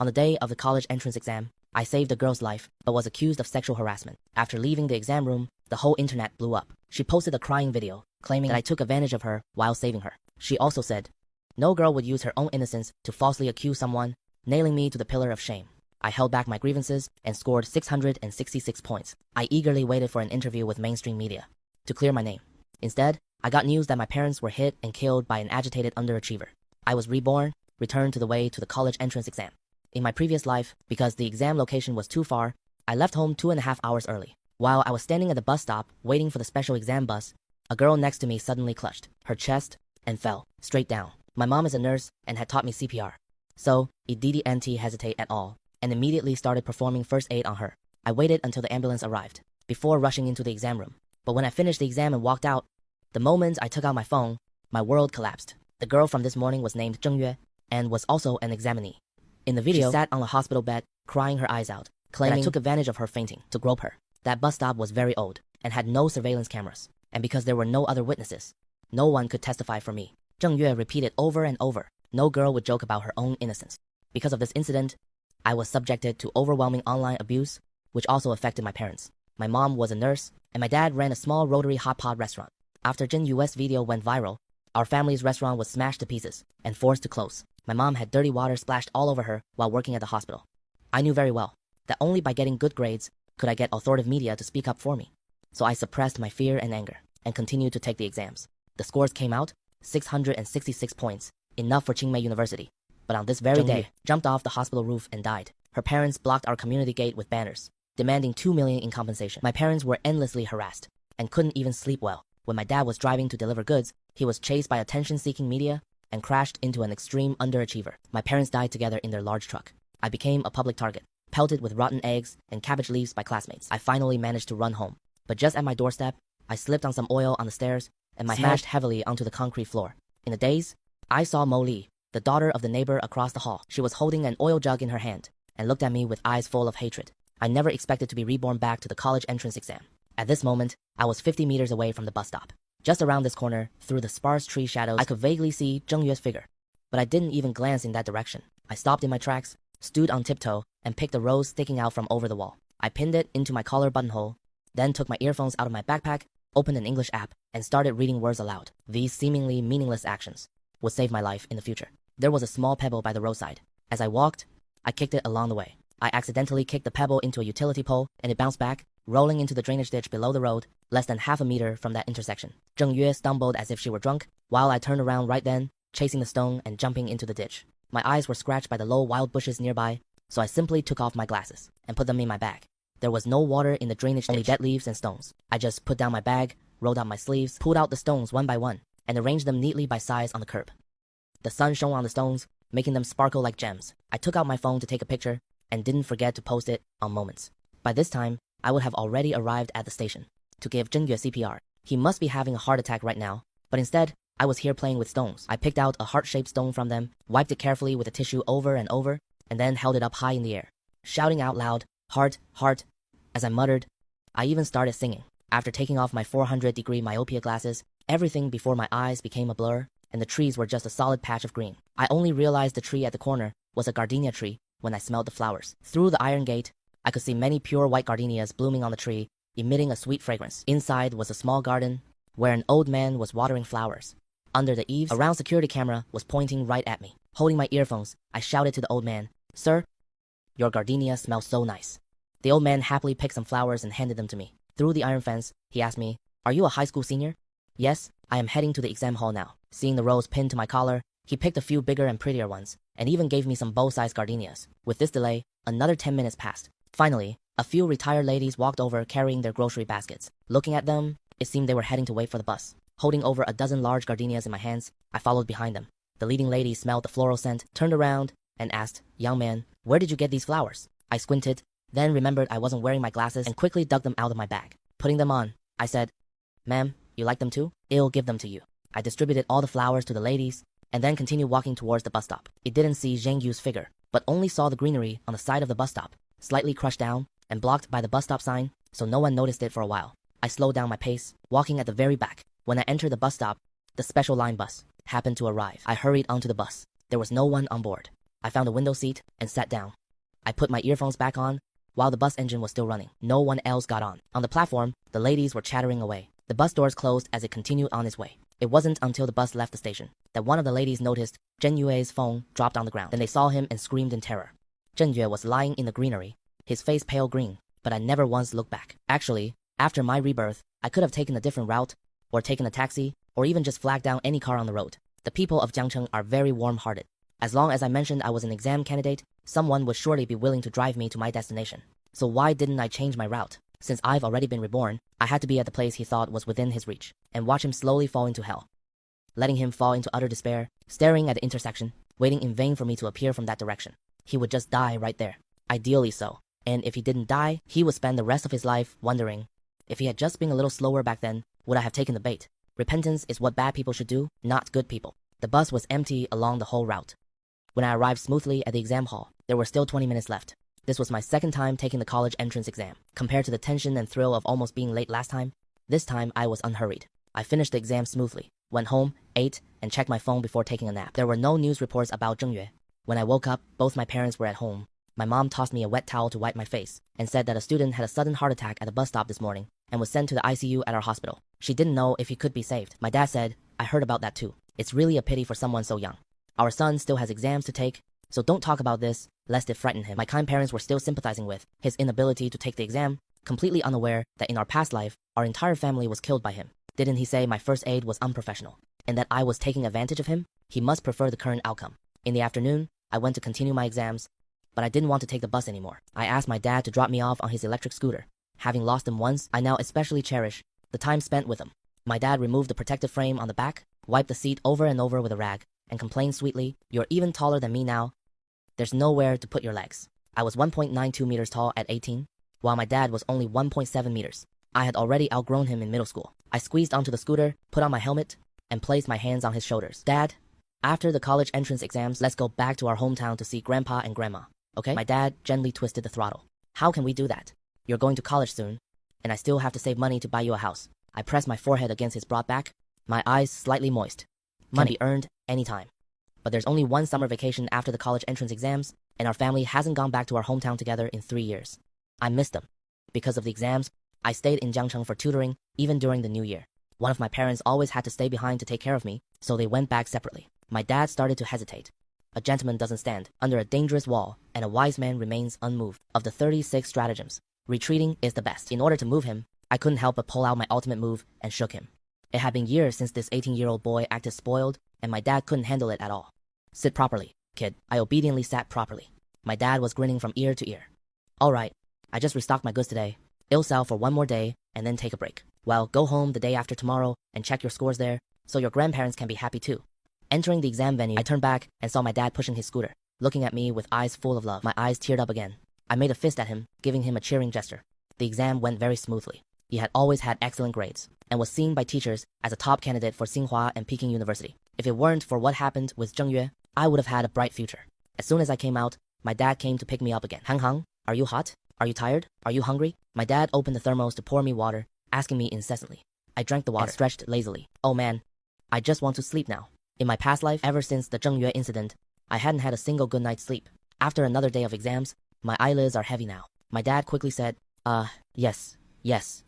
On the day of the college entrance exam, I saved a girl's life, but was accused of sexual harassment. After leaving the exam room, the whole internet blew up. She posted a crying video, claiming that I took advantage of her while saving her. She also said, "No girl would use her own innocence to falsely accuse someone," nailing me to the pillar of shame. I held back my grievances and scored 666 points. I eagerly waited for an interview with mainstream media to clear my name. Instead, I got news that my parents were hit and killed by an agitated underachiever. I was reborn, returned to the way to the college entrance exam. In my previous life, because the exam location was too far, I left home 2.5 hours early. While I was standing at the bus stop waiting for the special exam bus, a girl next to me suddenly clutched her chest and fell straight down. My mom is a nurse and had taught me CPR, so it didn't hesitate at all and immediately started performing first aid on her. I waited until the ambulance arrived before rushing into the exam room. But when I finished the exam and walked out, the moment I took out my phone, my world collapsed. The girl from this morning was named Zheng Yue and was also an examinee. In the video, she sat on a hospital bed, crying her eyes out, claiming I took advantage of her fainting to grope her. That bus stop was very old and had no surveillance cameras, and because there were no other witnesses, no one could testify for me. Zheng Yue repeated over and over, no girl would joke about her own innocence. Because of this incident, I was subjected to overwhelming online abuse, which also affected my parents. My mom was a nurse, and my dad ran a small rotary hot pot restaurant. After Zheng Yue's video went viral, our family's restaurant was smashed to pieces and forced to close. My mom had dirty water splashed all over her while working at the hospital. I knew very well that only by getting good grades could I get authoritative media to speak up for me. So I suppressed my fear and anger and continued to take the exams. The scores came out, 666 points, enough for Qingmei University. But on this very day, jumped off the hospital roof and died. Her parents blocked our community gate with banners, demanding $2 million in compensation. My parents were endlessly harassed and couldn't even sleep well. When my dad was driving to deliver goods, he was chased by attention-seeking media and crashed into an extreme underachiever. My parents died together in their large truck. I became a public target, pelted with rotten eggs and cabbage leaves by classmates. I finally managed to run home. But just at my doorstep, I slipped on some oil on the stairs and my smashed heavily onto the concrete floor. In a daze, I saw Mo Li, the daughter of the neighbor across the hall. She was holding an oil jug in her hand and looked at me with eyes full of hatred. I never expected to be reborn back to the college entrance exam. At this moment, I was 50 meters away from the bus stop. Just around this corner, through the sparse tree shadows, I could vaguely see Zheng Yue's figure. But I didn't even glance in that direction. I stopped in my tracks, stood on tiptoe, and picked a rose sticking out from over the wall. I pinned it into my collar buttonhole, then took my earphones out of my backpack, opened an English app, and started reading words aloud. These seemingly meaningless actions would save my life in the future. There was a small pebble by the roadside. As I walked, I kicked it along the way. I accidentally kicked the pebble into a utility pole, and it bounced back, rolling into the drainage ditch below the road, less than half a meter from that intersection. Zheng Yue stumbled as if she were drunk, while I turned around right then, chasing the stone and jumping into the ditch. My eyes were scratched by the low wild bushes nearby, so I simply took off my glasses and put them in my bag. There was no water in the drainage ditch, only dead leaves and stones. I just put down my bag, rolled out my sleeves, pulled out the stones one by one, and arranged them neatly by size on the curb. The sun shone on the stones, making them sparkle like gems. I took out my phone to take a picture and didn't forget to post it on Moments. By this time, I would have already arrived at the station to give Zheng Yue CPR. He must be having a heart attack right now, but instead, I was here playing with stones. I picked out a heart-shaped stone from them, wiped it carefully with a tissue over and over, and then held it up high in the air, shouting out loud, "Heart, heart." As I muttered, I even started singing. After taking off my 400-degree myopia glasses, everything before my eyes became a blur, and the trees were just a solid patch of green. I only realized the tree at the corner was a gardenia tree when I smelled the flowers. Through the iron gate, I could see many pure white gardenias blooming on the tree, emitting a sweet fragrance. Inside was a small garden where an old man was watering flowers. Under the eaves, a round security camera was pointing right at me. Holding my earphones, I shouted to the old man, "Sir, your gardenia smells so nice." The old man happily picked some flowers and handed them to me. Through the iron fence, he asked me, "Are you a high school senior?" "Yes, I am heading to the exam hall now." Seeing the rose pinned to my collar, he picked a few bigger and prettier ones, and even gave me some bow-sized gardenias. With this delay, another 10 minutes passed. Finally, a few retired ladies walked over carrying their grocery baskets. Looking at them, it seemed they were heading to wait for the bus. Holding over a dozen large gardenias in my hands, I followed behind them. The leading lady smelled the floral scent, turned around, and asked, "Young man, where did you get these flowers?" I squinted, then remembered I wasn't wearing my glasses and quickly dug them out of my bag. Putting them on, I said, "Ma'am, you like them too? I'll give them to you." I distributed all the flowers to the ladies, and then continued walking towards the bus stop. It didn't see Zheng Yu's figure, but only saw the greenery on the side of the bus stop, slightly crushed down and blocked by the bus stop sign, so no one noticed it for a while. I slowed down my pace, walking at the very back. When I entered the bus stop, the special line bus happened to arrive. I hurried onto the bus. There was no one on board. I found a window seat and sat down. I put my earphones back on while the bus engine was still running. No one else got on. On the platform, the ladies were chattering away. The bus doors closed as it continued on its way. It wasn't until the bus left the station that one of the ladies noticed Zheng Yue's phone dropped on the ground. Then they saw him and screamed in terror. Zheng Yue was lying in the greenery, his face pale green, but I never once looked back. Actually, after my rebirth, I could have taken a different route, or taken a taxi, or even just flagged down any car on the road. The people of Jiangcheng are very warm-hearted. As long as I mentioned I was an exam candidate, someone would surely be willing to drive me to my destination. So why didn't I change my route? Since I've already been reborn, I had to be at the place he thought was within his reach, and watch him slowly fall into hell. Letting him fall into utter despair, staring at the intersection, waiting in vain for me to appear from that direction. He would just die right there. Ideally so. And if he didn't die, he would spend the rest of his life wondering, if he had just been a little slower back then, would I have taken the bait? Repentance is what bad people should do, not good people. The bus was empty along the whole route. When I arrived smoothly at the exam hall, there were still 20 minutes left. This was my second time taking the college entrance exam. Compared to the tension and thrill of almost being late last time, this time I was unhurried. I finished the exam smoothly, went home, ate, and checked my phone before taking a nap. There were no news reports about Zheng Yue. When I woke up, both my parents were at home. My mom tossed me a wet towel to wipe my face and said that a student had a sudden heart attack at the bus stop this morning and was sent to the ICU at our hospital. She didn't know if he could be saved. My dad said, I heard about that too. It's really a pity for someone so young. Our son still has exams to take, so don't talk about this, lest it frighten him. My kind parents were still sympathizing with his inability to take the exam, completely unaware that in our past life, our entire family was killed by him. Didn't he say my first aid was unprofessional, and that I was taking advantage of him? He must prefer the current outcome. In the afternoon, I went to continue my exams, but I didn't want to take the bus anymore. I asked my dad to drop me off on his electric scooter. Having lost him once, I now especially cherish the time spent with him. My dad removed the protective frame on the back, wiped the seat over and over with a rag, and complained sweetly, "You're even taller than me now. There's nowhere to put your legs." I was 1.92 meters tall at 18, while my dad was only 1.7 meters. I had already outgrown him in middle school. I squeezed onto the scooter, put on my helmet, and placed my hands on his shoulders. "Dad, after the college entrance exams, let's go back to our hometown to see Grandpa and Grandma, okay?" My dad gently twisted the throttle. "How can we do that? You're going to college soon, and I still have to save money to buy you a house." I pressed my forehead against his broad back, my eyes slightly moist. Money can be earned anytime. But there's only one summer vacation after the college entrance exams, and our family hasn't gone back to our hometown together in 3 years. I missed them. Because of the exams, I stayed in Jiangcheng for tutoring, even during the new year. One of my parents always had to stay behind to take care of me, so they went back separately. My dad started to hesitate. A gentleman doesn't stand under a dangerous wall, and a wise man remains unmoved. Of the 36 stratagems, retreating is the best. In order to move him, I couldn't help but pull out my ultimate move and shook him. It had been years since this 18-year-old boy acted spoiled, and my dad couldn't handle it at all. "Sit properly, kid." I obediently sat properly. My dad was grinning from ear to ear. "All right, I just restocked my goods today. It'll sell for one more day, and then take a break. Well, go home the day after tomorrow and check your scores there, so your grandparents can be happy too." Entering the exam venue, I turned back and saw my dad pushing his scooter, looking at me with eyes full of love. My eyes teared up again. I made a fist at him, giving him a cheering gesture. The exam went very smoothly. He had always had excellent grades, and was seen by teachers as a top candidate for Tsinghua and Peking University. If it weren't for what happened with Zheng Yue, I would have had a bright future. As soon as I came out, my dad came to pick me up again. "Hang Hang, are you hot? Are you tired? Are you hungry?" My dad opened the thermos to pour me water, asking me incessantly. I drank the water and stretched lazily. "Oh man, I just want to sleep now." In my past life, ever since the Zheng Yue incident, I hadn't had a single good night's sleep. After another day of exams, my eyelids are heavy now. My dad quickly said, yes,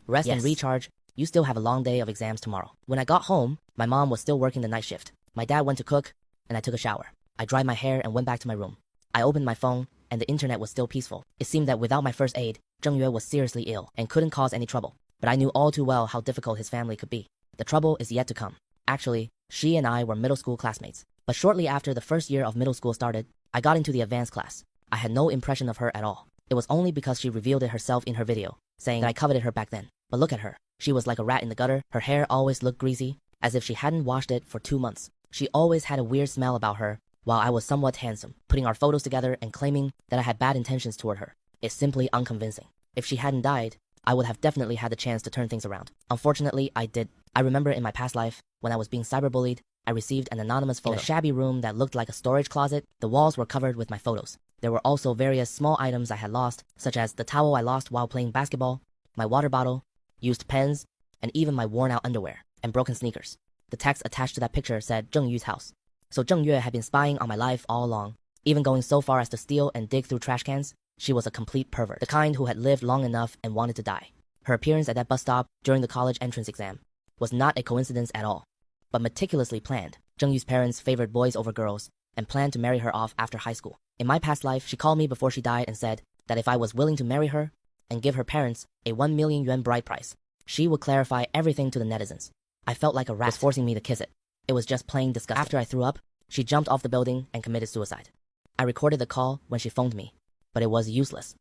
rest and recharge. You still have a long day of exams tomorrow." When I got home, my mom was still working the night shift. My dad went to cook, and I took a shower. I dried my hair and went back to my room. I opened my phone, and the internet was still peaceful. It seemed that without my first aid, Zheng Yue was seriously ill and couldn't cause any trouble. But I knew all too well how difficult his family could be. The trouble is yet to come. Actually, she and I were middle school classmates. But shortly after the first year of middle school started, I got into the advanced class. I had no impression of her at all. It was only because she revealed it herself in her video, saying that I coveted her back then. But look at her. She was like a rat in the gutter. Her hair always looked greasy, as if she hadn't washed it for 2 months. She always had a weird smell about her, while I was somewhat handsome. Putting our photos together and claiming that I had bad intentions toward her is simply unconvincing. If she hadn't died, I would have definitely had the chance to turn things around. Unfortunately, I did. I remember in my past life, when I was being cyberbullied, I received an anonymous photo. In a shabby room that looked like a storage closet, the walls were covered with my photos. There were also various small items I had lost, such as the towel I lost while playing basketball, my water bottle, used pens, and even my worn-out underwear and broken sneakers. The text attached to that picture said Zheng Yu's house. So Zheng Yue had been spying on my life all along, even going so far as to steal and dig through trash cans. She was a complete pervert, the kind who had lived long enough and wanted to die. Her appearance at that bus stop during the college entrance exam was not a coincidence at all, but meticulously planned. Zhengyu's parents favored boys over girls and planned to marry her off after high school. In my past life, she called me before she died and said that if I was willing to marry her and give her parents a 1 million yuan bride price, she would clarify everything to the netizens. I felt like a rat was forcing me to kiss it. It was just plain disgusting. After I threw up, she jumped off the building and committed suicide. I recorded the call when she phoned me, but it was useless.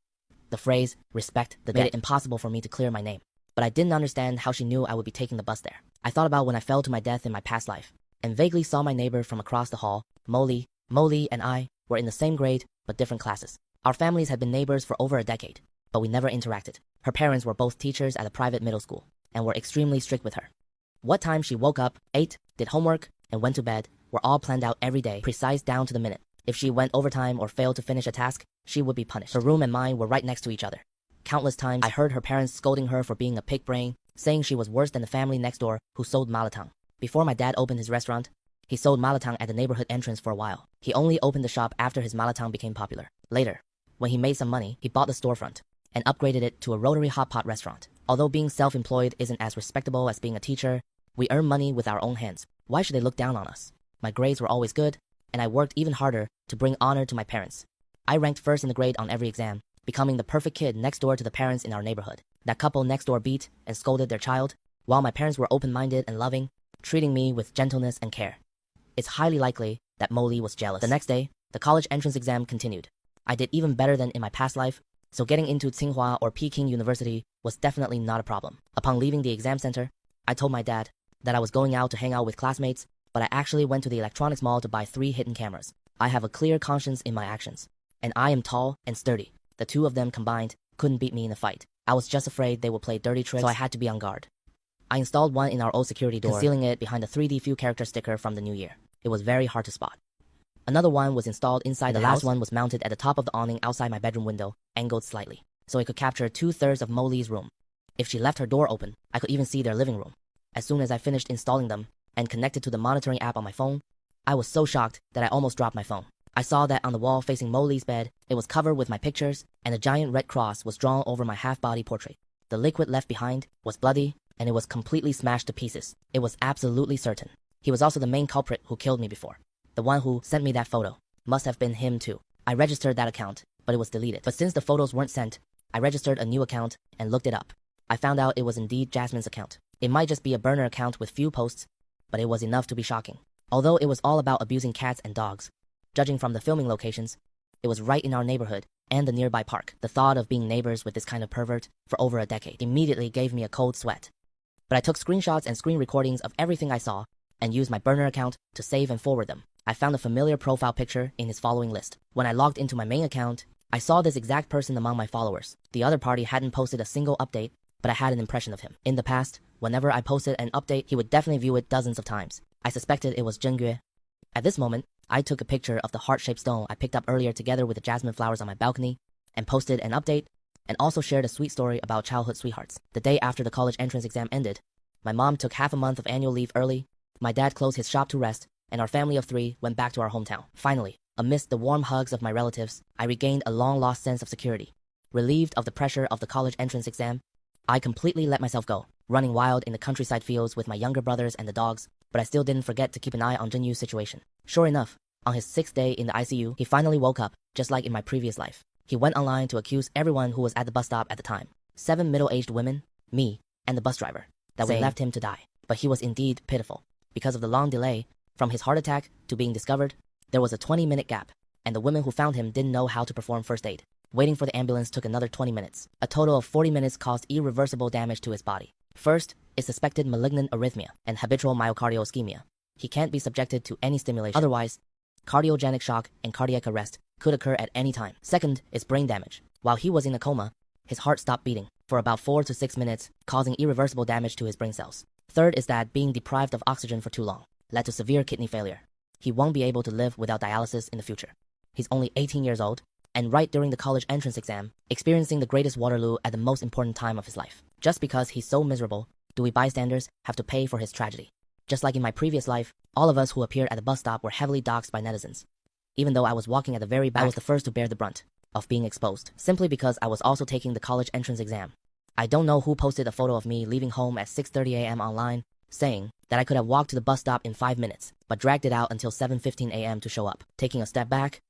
The phrase, respect the dead, made it impossible for me to clear my name. But I didn't understand how she knew I would be taking the bus there. I thought about when I fell to my death in my past life, and vaguely saw my neighbor from across the hall. Molly and I were in the same grade, but different classes. Our families had been neighbors for over a decade, but we never interacted. Her parents were both teachers at a private middle school, and were extremely strict with her. What time she woke up, ate, did homework, and went to bed were all planned out every day, precise down to the minute. If she went overtime or failed to finish a task, she would be punished. Her room and mine were right next to each other. Countless times, I heard her parents scolding her for being a pig brain, saying she was worse than the family next door who sold malatang. Before my dad opened his restaurant, he sold malatang at the neighborhood entrance for a while. He only opened the shop after his malatang became popular. Later, when he made some money, he bought the storefront and upgraded it to a rotary hot pot restaurant. Although being self-employed isn't as respectable as being a teacher, we earn money with our own hands. Why should they look down on us? My grades were always good, and I worked even harder to bring honor to my parents. I ranked first in the grade on every exam, becoming the perfect kid next door to the parents in our neighborhood. That couple next door beat and scolded their child, while my parents were open-minded and loving, treating me with gentleness and care. It's highly likely that Molly was jealous. The next day, the college entrance exam continued. I did even better than in my past life, so getting into Tsinghua or Peking University was definitely not a problem. Upon leaving the exam center, I told my dad that I was going out to hang out with classmates, but I actually went to the electronics mall to buy 3 hidden cameras. I have a clear conscience in my actions, and I am tall and sturdy. The two of them combined couldn't beat me in a fight. I was just afraid they would play dirty tricks, so I had to be on guard. I installed one in our old security door, concealing it behind a 3D few character sticker from the new year. It was very hard to spot. Another one was installed inside the house. Last one was mounted at the top of the awning outside my bedroom window, angled slightly, so it could capture 2/3 of Molly's room. If she left her door open, I could even see their living room. As soon as I finished installing them and connected to the monitoring app on my phone, I was so shocked that I almost dropped my phone. I saw that on the wall facing Molly's bed, it was covered with my pictures, and a giant red cross was drawn over my half-body portrait. The liquid left behind was bloody, and it was completely smashed to pieces. It was absolutely certain. He was also the main culprit who killed me before. The one who sent me that photo must have been him too. I registered that account, but it was deleted. But since the photos weren't sent, I registered a new account and looked it up. I found out it was indeed Jasmine's account. It might just be a burner account with few posts, but it was enough to be shocking. Although it was all about abusing cats and dogs, judging from the filming locations, it was right in our neighborhood and the nearby park. The thought of being neighbors with this kind of pervert for over a decade immediately gave me a cold sweat. But I took screenshots and screen recordings of everything I saw and used my burner account to save and forward them. I found a familiar profile picture in his following list. When I logged into my main account, I saw this exact person among my followers. The other party hadn't posted a single update, but I had an impression of him. In the past, whenever I posted an update, he would definitely view it dozens of times. I suspected it was Zheng Yue. At this moment, I took a picture of the heart-shaped stone I picked up earlier together with the jasmine flowers on my balcony and posted an update and also shared a sweet story about childhood sweethearts. The day after the college entrance exam ended, my mom took half a month of annual leave early, my dad closed his shop to rest, and our family of 3 went back to our hometown. Finally, amidst the warm hugs of my relatives, I regained a long-lost sense of security. Relieved of the pressure of the college entrance exam, I completely let myself go, running wild in the countryside fields with my younger brothers and the dogs, but I still didn't forget to keep an eye on Zhen Yu's situation. Sure enough, on his 6th day in the ICU, he finally woke up, just like in my previous life. He went online to accuse everyone who was at the bus stop at the time. 7 middle-aged women, me, and the bus driver, that we left him to die. But he was indeed pitiful. Because of the long delay, from his heart attack to being discovered, there was a 20-minute gap, and the women who found him didn't know how to perform first aid. Waiting for the ambulance took another 20 minutes. A total of 40 minutes caused irreversible damage to his body. First is suspected malignant arrhythmia and habitual myocardial ischemia. He can't be subjected to any stimulation. Otherwise, cardiogenic shock and cardiac arrest could occur at any time. Second is brain damage. While he was in a coma, his heart stopped beating for about 4 to 6 minutes, causing irreversible damage to his brain cells. Third is that being deprived of oxygen for too long led to severe kidney failure. He won't be able to live without dialysis in the future. He's only 18 years old, and right during the college entrance exam, experiencing the greatest Waterloo at the most important time of his life. Just because he's so miserable, do we bystanders have to pay for his tragedy? Just like in my previous life, all of us who appeared at the bus stop were heavily doxxed by netizens. Even though I was walking at the very back, I was the first to bear the brunt of being exposed, simply because I was also taking the college entrance exam. I don't know who posted a photo of me leaving home at 6:30 a.m. online, saying that I could have walked to the bus stop in 5 minutes, but dragged it out until 7:15 a.m. to show up. Taking a step back,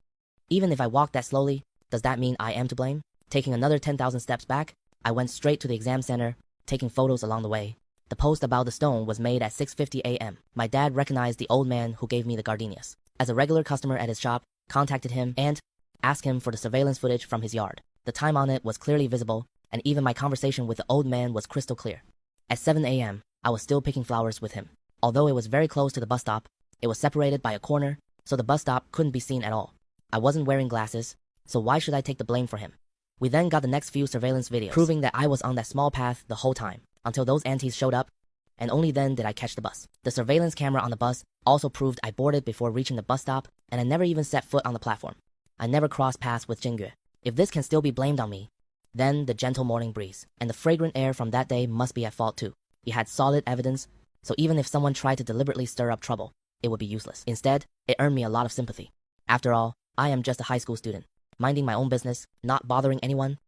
even if I walked that slowly, does that mean I am to blame? Taking another 10,000 steps back, I went straight to the exam center, taking photos along the way. The post about the stone was made at 6:50 a.m. My dad recognized the old man who gave me the gardenias. As a regular customer at his shop, contacted him and asked him for the surveillance footage from his yard. The time on it was clearly visible, and even my conversation with the old man was crystal clear. At 7 a.m., I was still picking flowers with him. Although it was very close to the bus stop, it was separated by a corner, so the bus stop couldn't be seen at all. I wasn't wearing glasses, so why should I take the blame for him? We then got the next few surveillance videos, proving that I was on that small path the whole time, until those aunties showed up, and only then did I catch the bus. The surveillance camera on the bus also proved I boarded before reaching the bus stop, and I never even set foot on the platform. I never crossed paths with Jingyue. If this can still be blamed on me, then the gentle morning breeze and the fragrant air from that day must be at fault too. He had solid evidence, so even if someone tried to deliberately stir up trouble, it would be useless. Instead, it earned me a lot of sympathy. After all, I am just a high school student, minding my own business, not bothering anyone.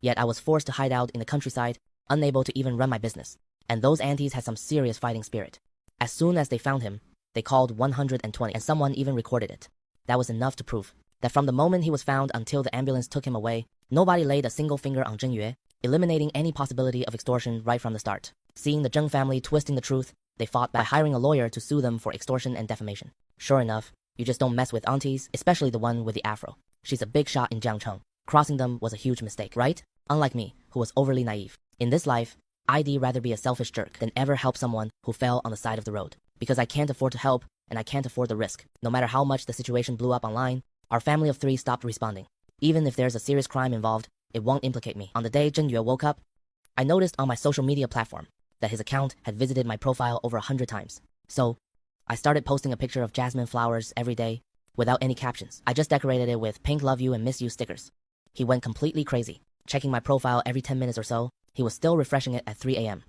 Yet I was forced to hide out in the countryside, unable to even run my business. And those aunties had some serious fighting spirit. As soon as they found him, they called 120, and someone even recorded it. That was enough to prove that from the moment he was found until the ambulance took him away, nobody laid a single finger on Zheng Yue, eliminating any possibility of extortion right from the start. Seeing the Zheng family twisting the truth, they fought back by hiring a lawyer to sue them for extortion and defamation. Sure enough, you just don't mess with aunties, especially the one with the afro. She's a big shot in Jiangcheng. Crossing them was a huge mistake, right? Unlike me, who was overly naive. In this life, I'd rather be a selfish jerk than ever help someone who fell on the side of the road. Because I can't afford to help, and I can't afford the risk. No matter how much the situation blew up online, our family of 3 stopped responding. Even if there's a serious crime involved, it won't implicate me. On the day Zheng Yue woke up, I noticed on my social media platform that his account had visited my profile over 100 times. So, I started posting a picture of jasmine flowers every day, without any captions. I just decorated it with pink love you and miss you stickers. He went completely crazy, checking my profile every 10 minutes or so. He was still refreshing it at 3 a.m.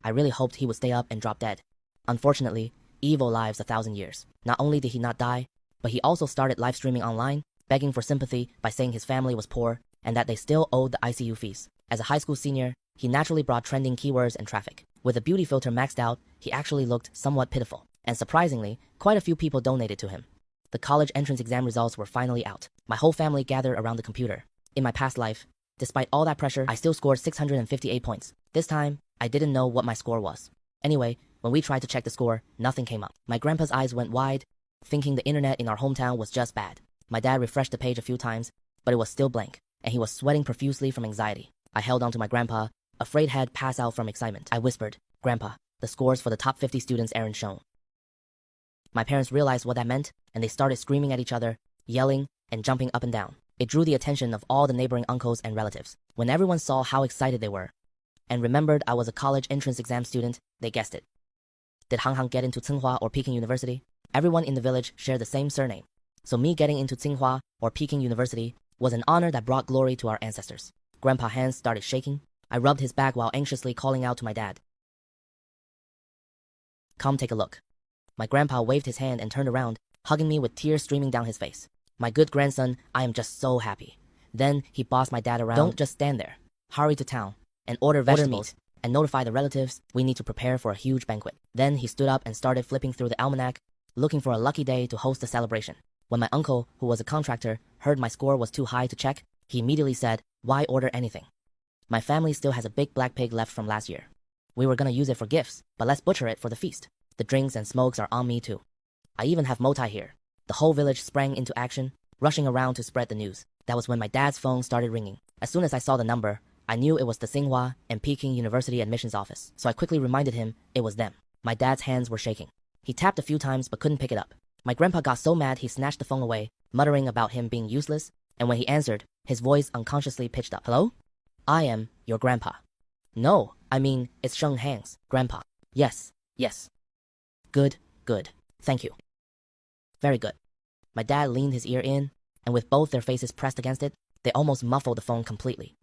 I really hoped he would stay up and drop dead. Unfortunately, evil lives 1,000 years. Not only did he not die, but he also started live streaming online, begging for sympathy by saying his family was poor and that they still owed the ICU fees. As a high school senior, he naturally brought trending keywords and traffic. With a beauty filter maxed out, he actually looked somewhat pitiful. And surprisingly, quite a few people donated to him. The college entrance exam results were finally out. My whole family gathered around the computer. In my past life, despite all that pressure, I still scored 658 points. This time, I didn't know what my score was. Anyway, when we tried to check the score, nothing came up. My grandpa's eyes went wide, thinking the internet in our hometown was just bad. My dad refreshed the page a few times, but it was still blank, and he was sweating profusely from anxiety. I held onto my grandpa, afraid he'd pass out from excitement. I whispered, "Grandpa, the scores for the top 50 students aren't shown." My parents realized what that meant, and they started screaming at each other, yelling, and jumping up and down. It drew the attention of all the neighboring uncles and relatives. When everyone saw how excited they were, and remembered I was a college entrance exam student, they guessed it. Did Hang get into Tsinghua or Peking University? Everyone in the village shared the same surname. So me getting into Tsinghua or Peking University was an honor that brought glory to our ancestors. Grandpa's hands started shaking. I rubbed his back while anxiously calling out to my dad. "Come take a look." My grandpa waved his hand and turned around, hugging me with tears streaming down his face. "My good grandson, I am just so happy." Then he bossed my dad around. "Don't just stand there. Hurry to town and order vegetables and notify the relatives. We need to prepare for a huge banquet." Then he stood up and started flipping through the almanac, looking for a lucky day to host the celebration. When my uncle, who was a contractor, heard my score was too high to check, he immediately said, "Why order anything? My family still has a big black pig left from last year. We were gonna use it for gifts, but let's butcher it for the feast. The drinks and smokes are on me too. I even have motai here." The whole village sprang into action, rushing around to spread the news. That was when my dad's phone started ringing. As soon as I saw the number, I knew it was the Tsinghua and Peking University admissions office, so I quickly reminded him it was them. My dad's hands were shaking. He tapped a few times but couldn't pick it up. My grandpa got so mad he snatched the phone away, muttering about him being useless, and when he answered, his voice unconsciously pitched up. "Hello? I am your grandpa." "No, I mean, it's Sheng Hang's grandpa." Yes. Good. Thank you." "Very good." My dad leaned his ear in, and with both their faces pressed against it, they almost muffled the phone completely.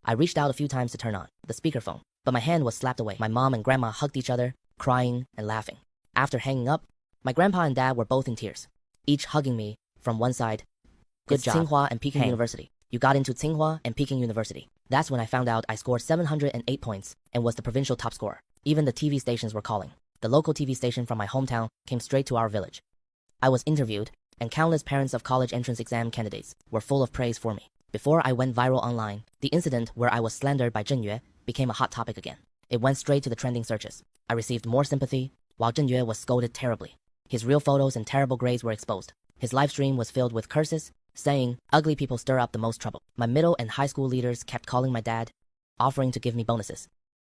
I reached out a few times to turn on the speakerphone, but my hand was slapped away. My mom and grandma hugged each other, crying and laughing. After hanging up, my grandpa and dad were both in tears, each hugging me, from one side, good job, Tsinghua and Peking University. You got into Tsinghua and Peking University. That's when I found out I scored 708 points and was the provincial top scorer. Even the TV stations were calling. The local TV station from my hometown came straight to our village. I was interviewed, and countless parents of college entrance exam candidates were full of praise for me. Before I went viral online, the incident where I was slandered by Zheng Yue became a hot topic again. It went straight to the trending searches. I received more sympathy, while Zheng Yue was scolded terribly. His real photos and terrible grades were exposed. His live stream was filled with curses, saying, "Ugly people stir up the most trouble." My middle and high school leaders kept calling my dad, offering to give me bonuses.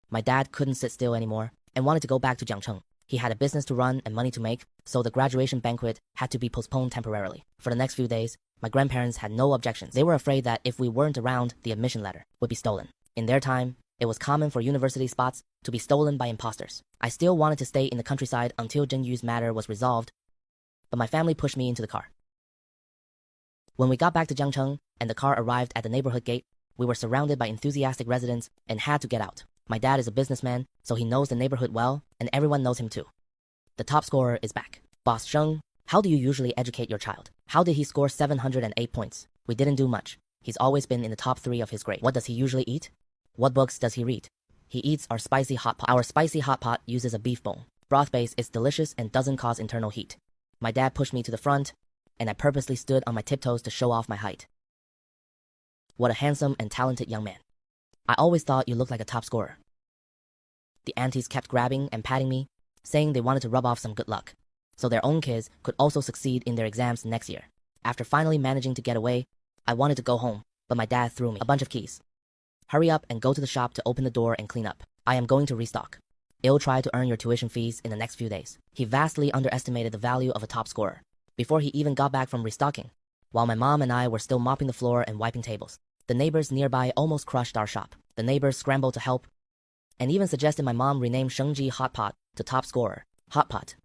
My dad couldn't sit still anymore and wanted to go back to Jiangcheng. He had a business to run and money to make, so the graduation banquet had to be postponed temporarily. For the next few days, my grandparents had no objections. They were afraid that if we weren't around, the admission letter would be stolen. In their time, it was common for university spots to be stolen by imposters. I still wanted to stay in the countryside until Zheng Yu's matter was resolved, but my family pushed me into the car. When we got back to Jiangcheng and the car arrived at the neighborhood gate, we were surrounded by enthusiastic residents and had to get out. My dad is a businessman, so he knows the neighborhood well, and everyone knows him too. The top scorer is back. Boss Sheng, how do you usually educate your child? How did he score 708 points? We didn't do much. He's always been in the top 3 of his grade. What does he usually eat? What books does he read? He eats our spicy hot pot. Our spicy hot pot uses a beef bone. Broth base is delicious and doesn't cause internal heat. My dad pushed me to the front, and I purposely stood on my tiptoes to show off my height. What a handsome and talented young man. I always thought you looked like a top scorer. The aunties kept grabbing and patting me, saying they wanted to rub off some good luck, so their own kids could also succeed in their exams next year. After finally managing to get away, I wanted to go home, but my dad threw me a bunch of keys. Hurry up and go to the shop to open the door and clean up. I am going to restock. It'll try to earn your tuition fees in the next few days. He vastly underestimated the value of a top scorer before he even got back from restocking, while my mom and I were still mopping the floor and wiping tables. The neighbors nearby almost crushed our shop. The neighbors scrambled to help, and even suggested my mom rename Shengji Hot Pot to top scorer, Hot Pot.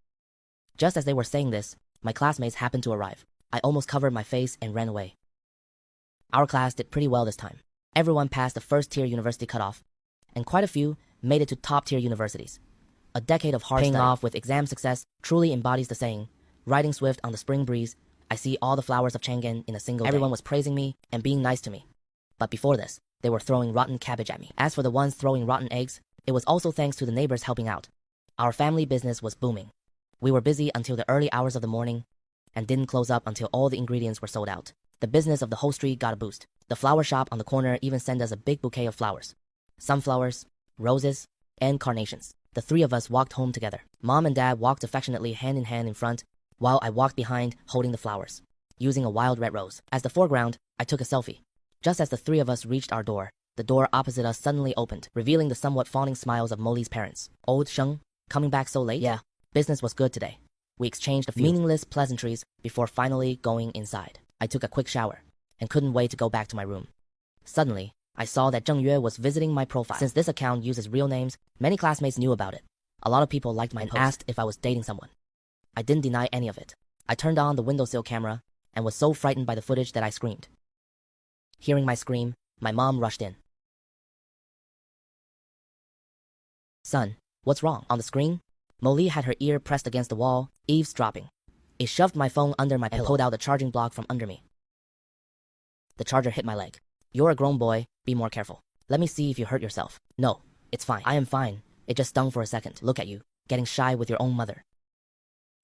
Just as they were saying this, my classmates happened to arrive. I almost covered my face and ran away. Our class did pretty well this time. Everyone passed the first-tier university cutoff, and quite a few made it to top-tier universities. A decade of hard study paying off with exam success truly embodies the saying, "Riding swift on the spring breeze, I see all the flowers of Chang'an in a single day." Everyone was praising me and being nice to me. But before this, they were throwing rotten cabbage at me. As for the ones throwing rotten eggs, it was also thanks to the neighbors helping out. Our family business was booming. We were busy until the early hours of the morning and didn't close up until all the ingredients were sold out. The business of the whole street got a boost. The flower shop on the corner even sent us a big bouquet of flowers. Sunflowers, roses, and carnations. The 3 of us walked home together. Mom and Dad walked affectionately hand in hand in front, while I walked behind holding the flowers, using a wild red rose. As the foreground, I took a selfie. Just as the 3 of us reached our door, the door opposite us suddenly opened, revealing the somewhat fawning smiles of Molly's parents. "Old Sheng, coming back so late?" "Yeah, business was good today." We exchanged a few meaningless pleasantries before finally going inside. I took a quick shower and couldn't wait to go back to my room. Suddenly, I saw that Zheng Yue was visiting my profile. Since this account uses real names, many classmates knew about it. A lot of people liked my post and asked if I was dating someone. I didn't deny any of it. I turned on the windowsill camera and was so frightened by the footage that I screamed. Hearing my scream, my mom rushed in. "Son, what's wrong?" On the screen, Molly had her ear pressed against the wall, eavesdropping. It shoved my phone under my pillow and pulled out the charging block from under me. The charger hit my leg. "You're a grown boy, be more careful. Let me see if you hurt yourself." "No, it's fine. I am fine. It just stung for a second." "Look at you, getting shy with your own mother."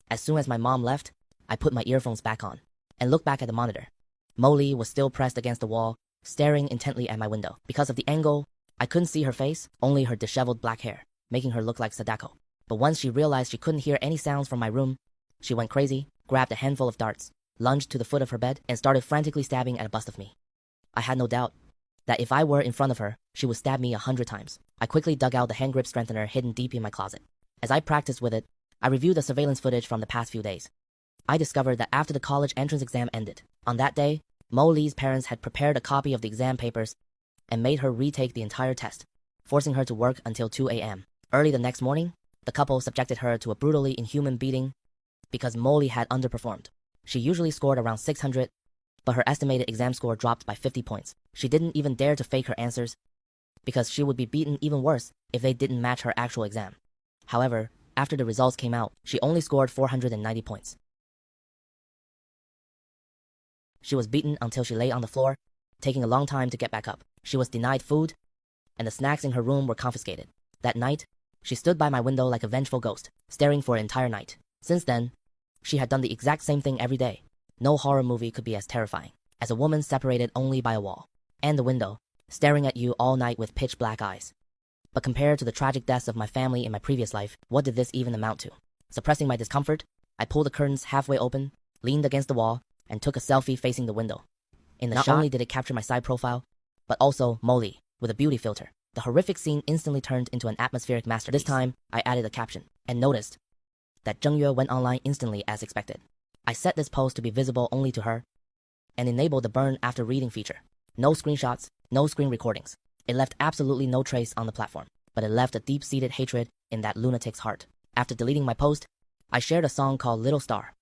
As soon as my mom left, I put my earphones back on and looked back at the monitor. Molly was still pressed against the wall, staring intently at my window. Because of the angle, I couldn't see her face, only her disheveled black hair, making her look like Sadako. But once she realized she couldn't hear any sounds from my room, she went crazy, grabbed a handful of darts, lunged to the foot of her bed, and started frantically stabbing at a bust of me. I had no doubt that if I were in front of her, she would stab me 100 times. I quickly dug out the hand grip strengthener hidden deep in my closet. As I practiced with it, I reviewed the surveillance footage from the past few days. I discovered that after the college entrance exam ended, on that day, Mo Lee's parents had prepared a copy of the exam papers and made her retake the entire test, forcing her to work until 2 a.m. Early the next morning, the couple subjected her to a brutally inhuman beating because Molly had underperformed. She usually scored around 600, but her estimated exam score dropped by 50 points. She didn't even dare to fake her answers because she would be beaten even worse if they didn't match her actual exam. However, after the results came out, she only scored 490 points. She was beaten until she lay on the floor, taking a long time to get back up. She was denied food, and the snacks in her room were confiscated. That night, she stood by my window like a vengeful ghost, staring for an entire night. Since then, she had done the exact same thing every day. No horror movie could be as terrifying as a woman separated only by a wall and the window, staring at you all night with pitch black eyes. But compared to the tragic deaths of my family in my previous life, what did this even amount to? Suppressing my discomfort, I pulled the curtains halfway open, leaned against the wall, and took a selfie facing the window. In the shot, not only did it capture my side profile, but also Molly, with a beauty filter. The horrific scene instantly turned into an atmospheric masterpiece. This time, I added a caption, and noticed that Zhengyue went online instantly as expected. I set this post to be visible only to her, and enabled the burn after reading feature. No screenshots, no screen recordings. It left absolutely no trace on the platform, but it left a deep-seated hatred in that lunatic's heart. After deleting my post, I shared a song called Little Star.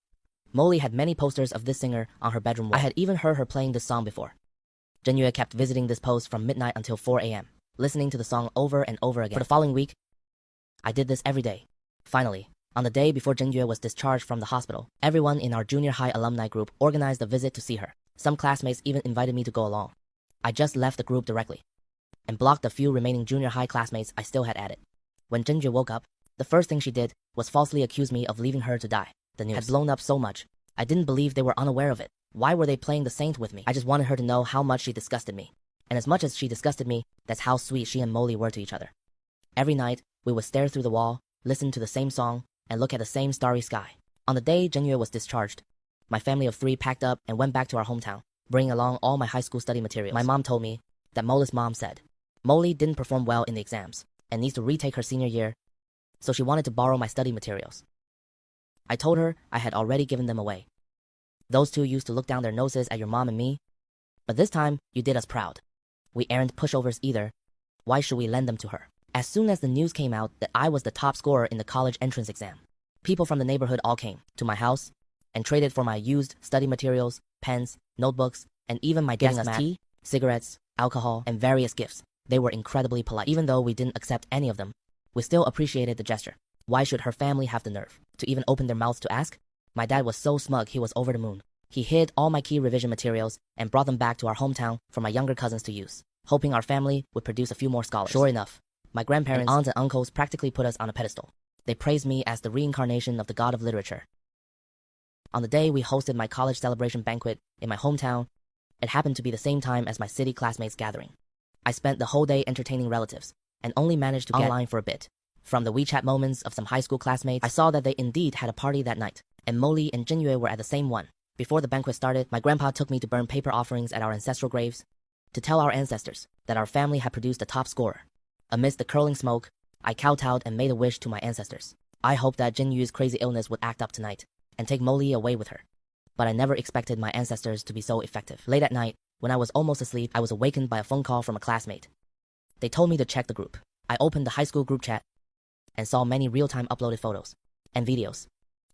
Molly had many posters of this singer on her bedroom wall. I had even heard her playing this song before. Zhengyue kept visiting this post from midnight until 4 a.m., listening to the song over and over again. For the following week, I did this every day. Finally, on the day before Zhengyue was discharged from the hospital, everyone in our junior high alumni group organized a visit to see her. Some classmates even invited me to go along. I just left the group directly and blocked the few remaining junior high classmates I still had added. When Zhengyue woke up, the first thing she did was falsely accuse me of leaving her to die. The news had blown up so much, I didn't believe they were unaware of it. Why were they playing the saint with me? I just wanted her to know how much she disgusted me. And as much as she disgusted me, that's how sweet she and Molly were to each other. Every night, we would stare through the wall, listen to the same song, and look at the same starry sky. On the day Zhengyue was discharged, my family of 3 packed up and went back to our hometown, bringing along all my high school study materials. My mom told me that Molly's mom said Molly didn't perform well in the exams and needs to retake her senior year, so she wanted to borrow my study materials. I told her I had already given them away. Those two used to look down their noses at your mom and me, but this time you did us proud. We aren't pushovers either. Why should we lend them to her? As soon as the news came out that I was the top scorer in the college entrance exam, people from the neighborhood all came to my house and traded for my used study materials, pens, notebooks, and even my desk mat, tea, cigarettes, alcohol, and various gifts. They were incredibly polite. Even though we didn't accept any of them, we still appreciated the gesture. Why should her family have the nerve to even open their mouths to ask? My dad was so smug he was over the moon. He hid all my key revision materials and brought them back to our hometown for my younger cousins to use, hoping our family would produce a few more scholars. Sure enough, my grandparents, aunts, and uncles practically put us on a pedestal. They praised me as the reincarnation of the god of literature. On the day we hosted my college celebration banquet in my hometown, it happened to be the same time as my city classmates gathering. I spent the whole day entertaining relatives and only managed to get online for a bit. From the WeChat moments of some high school classmates, I saw that they indeed had a party that night, and Molly and Zhengyue were at the same one. Before the banquet started, my grandpa took me to burn paper offerings at our ancestral graves to tell our ancestors that our family had produced a top scorer. Amidst the curling smoke, I kowtowed and made a wish to my ancestors. I hoped that Zhenyue's crazy illness would act up tonight and take Molly away with her. But I never expected my ancestors to be so effective. Late at night, when I was almost asleep, I was awakened by a phone call from a classmate. They told me to check the group. I opened the high school group chat and saw many real-time uploaded photos and videos.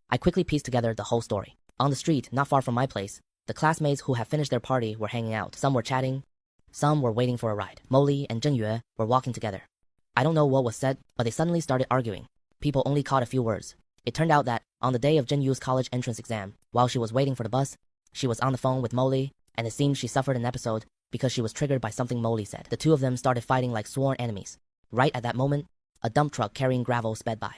I quickly pieced together the whole story. On the street, not far from my place, the classmates who had finished their party were hanging out. Some were chatting, some were waiting for a ride. Molly and Zhenyue were walking together. I don't know what was said, but they suddenly started arguing. People only caught a few words. It turned out that, on the day of Zhenyue's college entrance exam, while she was waiting for the bus, she was on the phone with Molly, and it seemed she suffered an episode because she was triggered by something Molly said. The two of them started fighting like sworn enemies. Right at that moment, a dump truck carrying gravel sped by.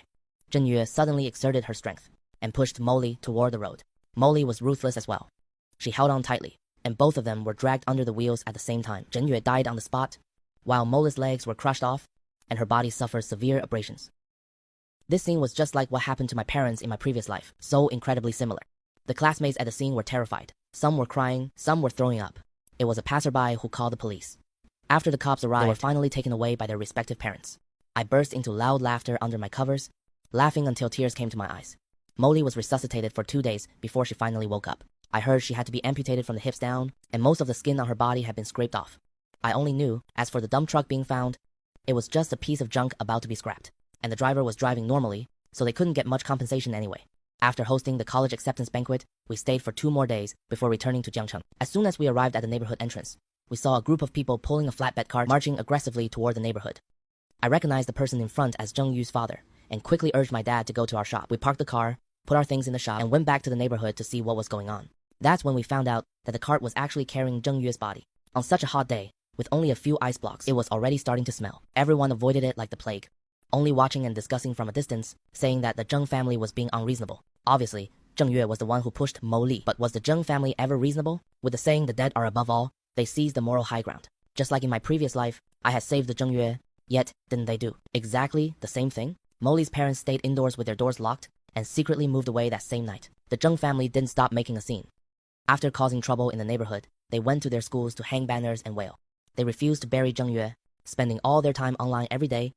Zhenyue suddenly exerted her strength and pushed Molly toward the road. Molly was ruthless as well. She held on tightly, and both of them were dragged under the wheels at the same time. Zhenyue died on the spot, while Molly's legs were crushed off, and her body suffered severe abrasions. This scene was just like what happened to my parents in my previous life, so incredibly similar. The classmates at the scene were terrified. Some were crying, some were throwing up. It was a passerby who called the police. After the cops arrived, they were finally taken away by their respective parents. I burst into loud laughter under my covers, laughing until tears came to my eyes. Molly was resuscitated for 2 days before she finally woke up. I heard she had to be amputated from the hips down, and most of the skin on her body had been scraped off. I only knew, as for the dump truck being found, it was just a piece of junk about to be scrapped, and the driver was driving normally, so they couldn't get much compensation anyway. After hosting the college acceptance banquet, we stayed for 2 more days before returning to Jiangcheng. As soon as we arrived at the neighborhood entrance, we saw a group of people pulling a flatbed cart marching aggressively toward the neighborhood. I recognized the person in front as Zheng Yu's father, and quickly urged my dad to go to our shop. We parked the car, put our things in the shop, and went back to the neighborhood to see what was going on. That's when we found out that the cart was actually carrying Zheng Yue's body. On such a hot day, with only a few ice blocks, it was already starting to smell. Everyone avoided it like the plague, only watching and discussing from a distance, saying that the Zheng family was being unreasonable. Obviously, Zheng Yue was the one who pushed Mo Li, but was the Zheng family ever reasonable? With the saying the dead are above all, they seized the moral high ground. Just like in my previous life, I had saved the Zheng Yue, yet didn't they do exactly the same thing? Mo Li's parents stayed indoors with their doors locked and secretly moved away that same night. The Zheng family didn't stop making a scene. After causing trouble in the neighborhood, they went to their schools to hang banners and wail. They refused to bury Zheng Yue, spending all their time online every day,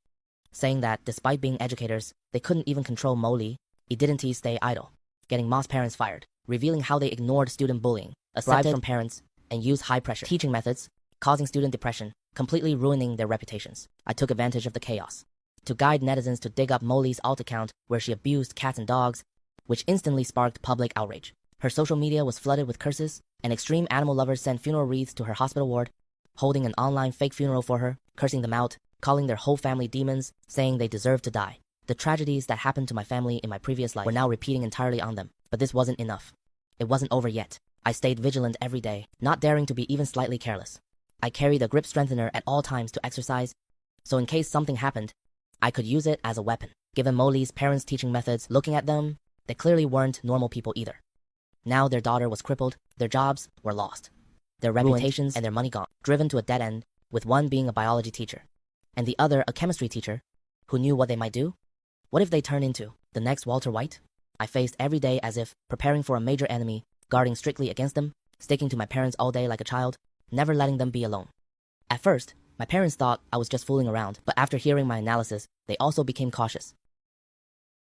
saying that despite being educators, they couldn't even control Mo Li. He didn't stay idle, getting Mo's parents fired, revealing how they ignored student bullying, aside from parents, and used high-pressure teaching methods, causing student depression, completely ruining their reputations. I took advantage of the chaos to guide netizens to dig up Mo Li's alt account where she abused cats and dogs, which instantly sparked public outrage. Her social media was flooded with curses, and extreme animal lovers sent funeral wreaths to her hospital ward, holding an online fake funeral for her, cursing them out, calling their whole family demons, saying they deserved to die. The tragedies that happened to my family in my previous life were now repeating entirely on them. But this wasn't enough. It wasn't over yet. I stayed vigilant every day, not daring to be even slightly careless. I carried a grip strengthener at all times to exercise, so in case something happened, I could use it as a weapon. Given Mo Li's parents' teaching methods, looking at them, they clearly weren't normal people either. Now their daughter was crippled, their jobs were lost, their reputations and their money gone, driven to a dead end, with one being a biology teacher, and the other a chemistry teacher, who knew what they might do. What if they turn into the next Walter White? I faced every day as if preparing for a major enemy, guarding strictly against them, sticking to my parents all day like a child, never letting them be alone. At first, my parents thought I was just fooling around, but after hearing my analysis, they also became cautious.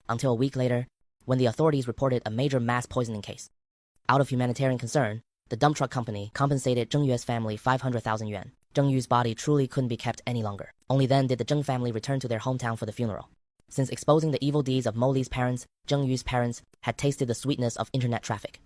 Until a week later, when the authorities reported a major mass poisoning case. Out of humanitarian concern, the dump truck company compensated Zheng Yue's family 500,000 yuan. Zheng Yu's body truly couldn't be kept any longer. Only then did the Zheng family return to their hometown for the funeral. Since exposing the evil deeds of Mo Li's parents, Zheng Yu's parents had tasted the sweetness of internet traffic.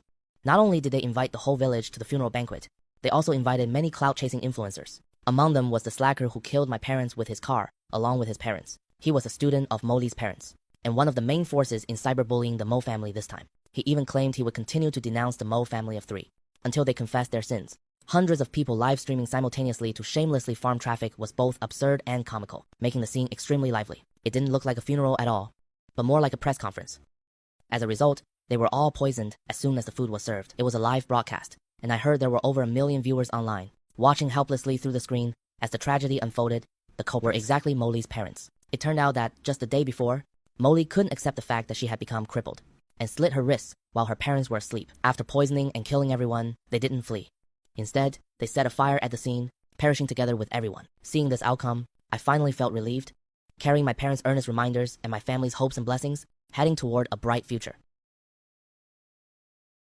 Not only did they invite the whole village to the funeral banquet, they also invited many clout-chasing influencers. Among them was the slacker who killed my parents with his car, along with his parents. He was a student of Mo Li's parents, and one of the main forces in cyberbullying the Mo family this time. He even claimed he would continue to denounce the Mo family of three, until they confessed their sins. Hundreds of people live-streaming simultaneously to shamelessly farm traffic was both absurd and comical, making the scene extremely lively. It didn't look like a funeral at all, but more like a press conference. As a result, they were all poisoned as soon as the food was served. It was a live broadcast, and I heard there were over 1 million viewers online, watching helplessly through the screen as the tragedy unfolded. The culprits were exactly Mo Li's parents. It turned out that, just the day before, Mo Li couldn't accept the fact that she had become crippled, and slit her wrists while her parents were asleep. After poisoning and killing everyone, they didn't flee. Instead, they set a fire at the scene, perishing together with everyone. Seeing this outcome, I finally felt relieved, carrying my parents' earnest reminders and my family's hopes and blessings, heading toward a bright future.